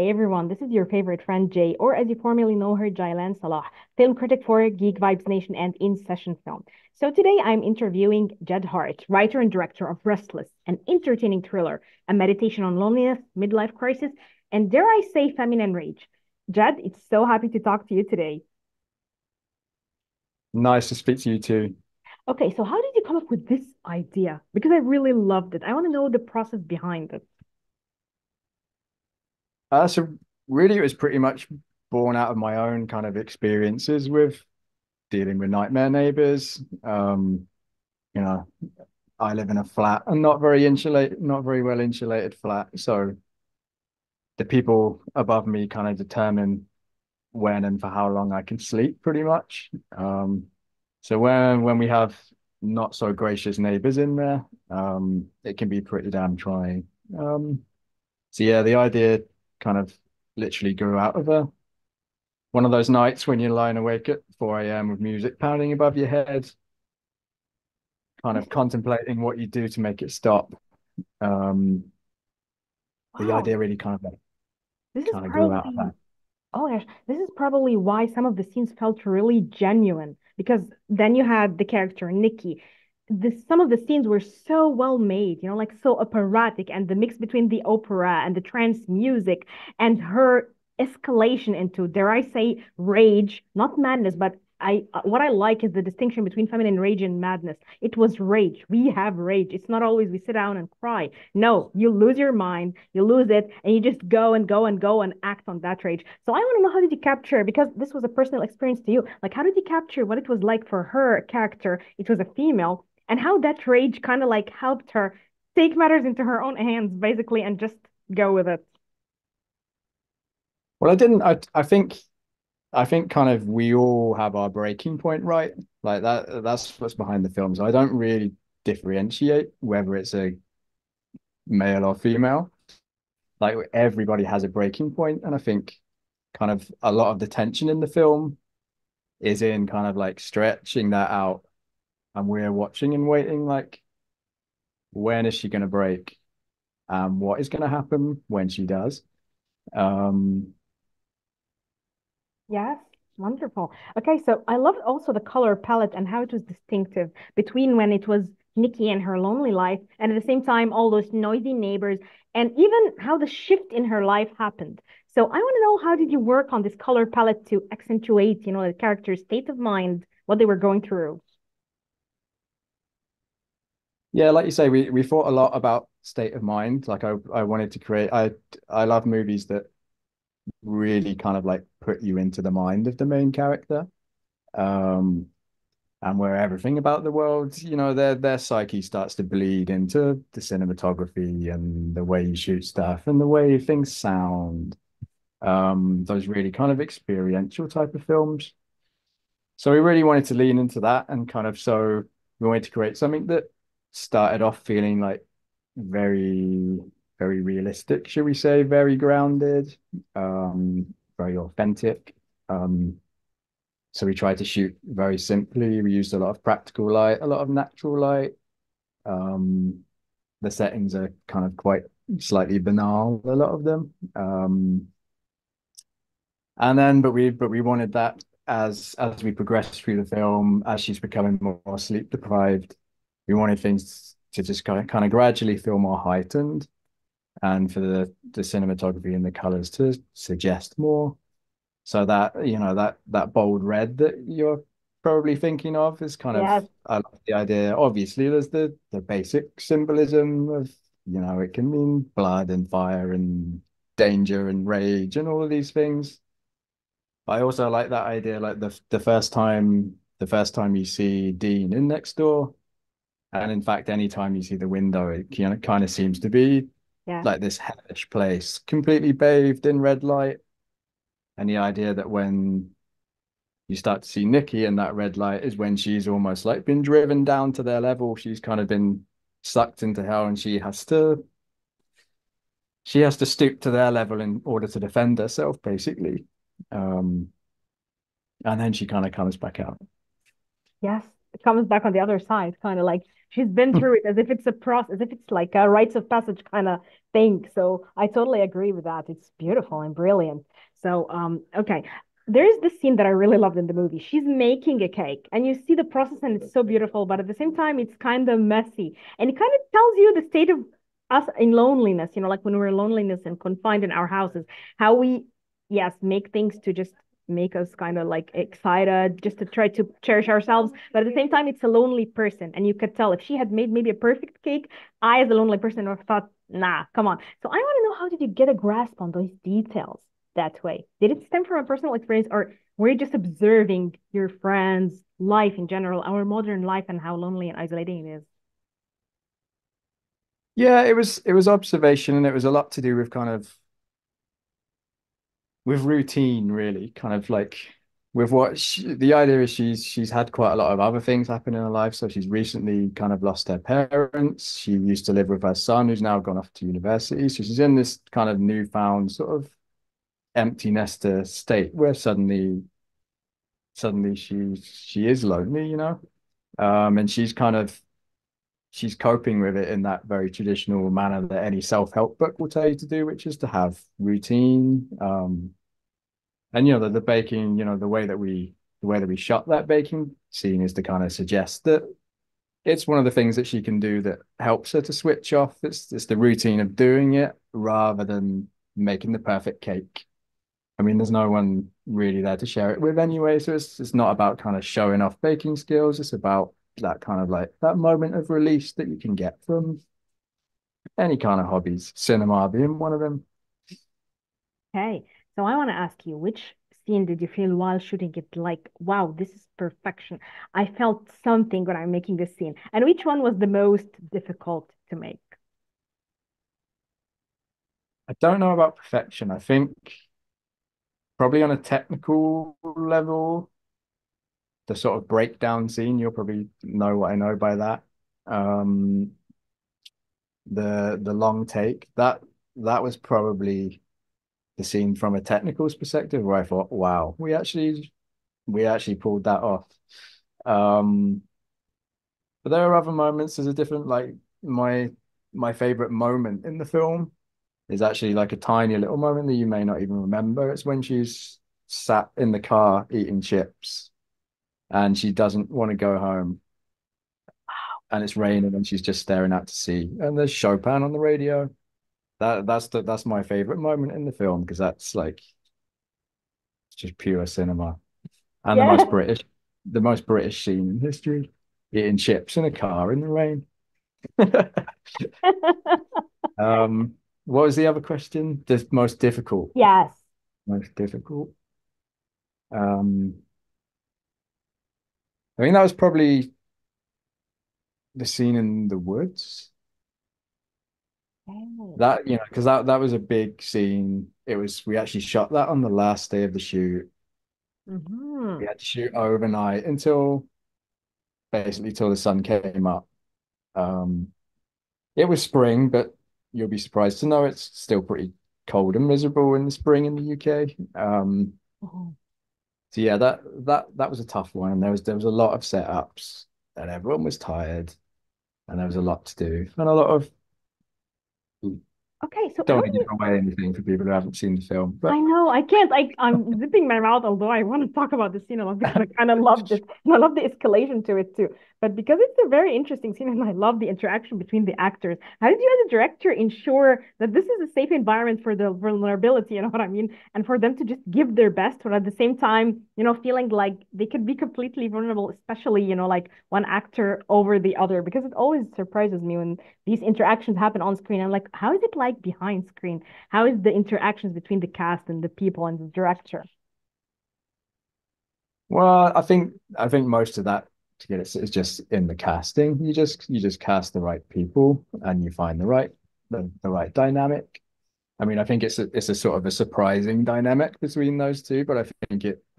everyone, this is your favorite friend Jay, or as you formerly know her, Jaylan Salah, film critic for Geek Vibes Nation and In Session Film. So today I'm interviewing Jed Hart, writer and director of Restless, an entertaining thriller, a meditation on loneliness, midlife crisis, and dare I say feminine rage. Jed, it's so happy to talk to you today. Nice to speak to you too. Okay, so how did you come up with this idea? Because I really loved it. I want to know the process behind it. So really, it was pretty much born out of my own kind of experiences with dealing with nightmare neighbors. You know, I live in a flat and not very well insulated flat. So the people above me kind of determine when and for how long I can sleep, pretty much. So when we have not so gracious neighbors in there, it can be pretty damn trying. So yeah, the idea kind of literally grew out of one of those nights when you're lying awake at 4 a.m. with music pounding above your head, kind This of is contemplating what you do to make it stop. Um, the wow. idea really This is kind of grew out of probably that. Oh gosh, this is probably why some of the scenes felt really genuine because then you had the character Nikki. Some of the scenes were so well made, like so operatic, and the mix between the opera and the trance music and her escalation into, dare I say, rage, not madness, but I what I like is the distinction between feminine rage and madness. It was rage. We have rage. It's not always we sit down and cry. No, you lose your mind, you lose it, and you just go and go and go and act on that rage. So I want to know, how did you capture, because this was a personal experience to you, like how did you capture what it was like for her character? It was a female, and how that rage kind of like helped her take matters into her own hands, basically, and just go with it. Well, I didn't. I think kind of we all have our breaking point, right? Like that. That's what's behind the film. So I don't really differentiate whether it's a male or female. Like everybody has a breaking point, and I think kind of a lot of the tension in the film is in kind of like stretching that out, and we're watching and waiting like when is she going to break, what is going to happen when she does. um Yes, wonderful. Okay, so I loved also the color palette and how it was distinctive between when it was Nikki and her lonely life, and at the same time, all those noisy neighbors, and even how the shift in her life happened. So I want to know, how did you work on this color palette to accentuate, the character's state of mind, what they were going through? yeah, like you say, we thought a lot about state of mind. Like I wanted to create, I love movies that really kind of like put you into the mind of the main character. um and where everything about the world, their psyche starts to bleed into the cinematography and the way you shoot stuff and the way things sound. Those really kind of experiential type of films. So we really wanted to lean into that, and kind of so we wanted to create something that started off feeling like very, very realistic, should we say, very grounded, very authentic. Um, so we tried to shoot very simply. We used a lot of practical light, a lot of natural light. Um, the settings are kind of quite slightly banal, a lot of them. And then, but we wanted that as we progressed through the film, as she's becoming more sleep deprived, we wanted things to just kind of gradually feel more heightened, and for the cinematography and the colors to suggest more. So that that bold red that you're probably thinking of is kind of, Yes. I like the idea. Obviously, there's the basic symbolism of, it can mean blood and fire and danger and rage and all of these things. I also like that idea, like the first time you see Dean in next door, and in fact, anytime you see the window, it kind of seems to be Yes. like this hellish place, completely bathed in red light. And the idea that when you start to see Nikki in that red light is when she's almost like been driven down to their level. She's kind of been sucked into hell, and she has to stoop to their level in order to defend herself, basically. Um, and then she kind of comes back out. Yes. comes back on the other side, kind of like she's been through it, as if it's a process, as if it's like a rites of passage kind of thing. So I totally agree with that. It's beautiful and brilliant. So okay. There's this scene that I really loved in the movie. She's making a cake, and you see the process, and it's so beautiful, but at the same time, it's kind of messy. And it kind of tells you the state of us in loneliness, like when we're in loneliness and confined in our houses, how we, yes, make things to just make us kind of like excited, just to try to cherish ourselves. But at the same time, it's a lonely person. And you could tell if she had made maybe a perfect cake, I, as a lonely person, would have thought, nah, come on. So I want to know, how did you get a grasp on those details that way? Did it stem from a personal experience, or were you just observing your friends' life in general, our modern life, and how lonely and isolating it is? Yeah, it was observation, and it was a lot to do with kind of with routine, really, kind of like with the idea is she's had quite a lot of other things happen in her life. So she's recently kind of lost her parents. She used to live with her son, who's now gone off to university. So she's in this kind of newfound sort of empty nester state where suddenly she is lonely, and she's coping with it in that very traditional manner that any self-help book will tell you to do, which is to have routine. And the baking, the way that we shot that baking scene is to kind of suggest that it's one of the things that she can do that helps her to switch off. It's the routine of doing it rather than making the perfect cake. I mean, there's no one really there to share it with anyway, so it's not about kind of showing off baking skills. It's about that kind of like that moment of release that you can get from any kind of hobbies, cinema being one of them. Okay, so I want to ask you, which scene did you feel while shooting it like, wow, this is perfection? I felt something when I'm making this scene. And which one was the most difficult to make? I don't know about perfection. I think probably on a technical level, the sort of breakdown scene, you'll probably know what I know by that. Um, the long take, that was probably the scene from a technicals perspective where I thought, wow, we actually pulled that off. Um, but there are other moments. There's a different like my favorite moment in the film is actually like a tiny little moment that you may not even remember. It's when she's sat in the car eating chips and she doesn't want to go home and it's raining and she's just staring out to sea and there's Chopin on the radio. That's my favorite moment in the film because that's like it's just pure cinema and the Yeah. most British scene in history, eating chips in a car in the rain. Um, what was the other question? The most difficult. Yes. Most difficult. Um, I think that was probably the scene in the woods. Oh. That, because that was a big scene. We actually shot that on the last day of the shoot. We Hmm. had to shoot overnight until basically till the sun came up. Um, it was spring, but you'll be surprised to know it's still pretty cold and miserable in the spring in the UK. Oh. So yeah, that was a tough one. And there was a lot of setups, and everyone was tired, and there was a lot to do, and a lot of Okay, so how don't do want to you give away anything for people who haven't seen the film, I but know, I can't. I'm zipping my mouth, although I want to talk about the scene a lot because I kind of loved it. And I love the escalation to it too. But because it's a very interesting scene and I love the interaction between the actors, how did you as a director ensure that this is a safe environment for the vulnerability, you know what I mean? And for them to just give their best, but at the same time, feeling like they could be completely vulnerable, especially, like one actor over the other, because it always surprises me when these interactions happen on screen. I'm like, how is it like behind screen? How is the interactions between the cast and the people and the director? well, I think most of that to get it is just in the casting. You just cast the right people and you find the right dynamic. I mean, I think it's a sort of a surprising dynamic between those two, but I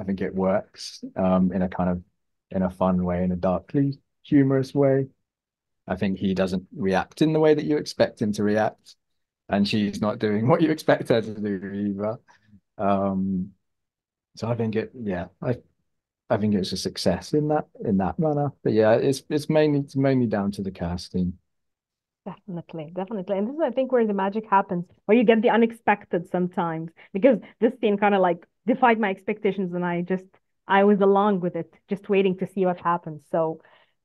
think it works in a kind of in a fun way, in a darkly humorous way. I think he doesn't react in the way that you expect him to react, and she's not doing what you expect her to do either. Um, so I think it, yeah, I think it was a success in that manner. But yeah, it's mainly down to the casting. Definitely, definitely. And this is, I think, where the magic happens, where you get the unexpected sometimes. Because this scene kind of like defied my expectations, and I was along with it, just waiting to see what happens. So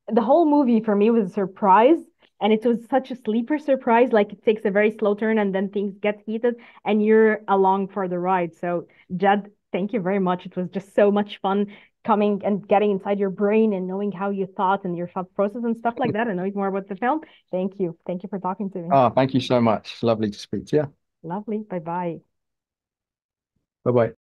the whole movie for me was a surprise, and it was such a sleeper surprise. Like it takes a very slow turn, and then things get heated, and you're along for the ride. So, Jed, thank you very much. It was just so much fun coming and getting inside your brain and knowing how you thought and your thought process and stuff like that, and knowing more about the film. Thank you. Thank you for talking to me. Oh, thank you so much. Lovely to speak to you. Lovely. Bye bye. Bye bye.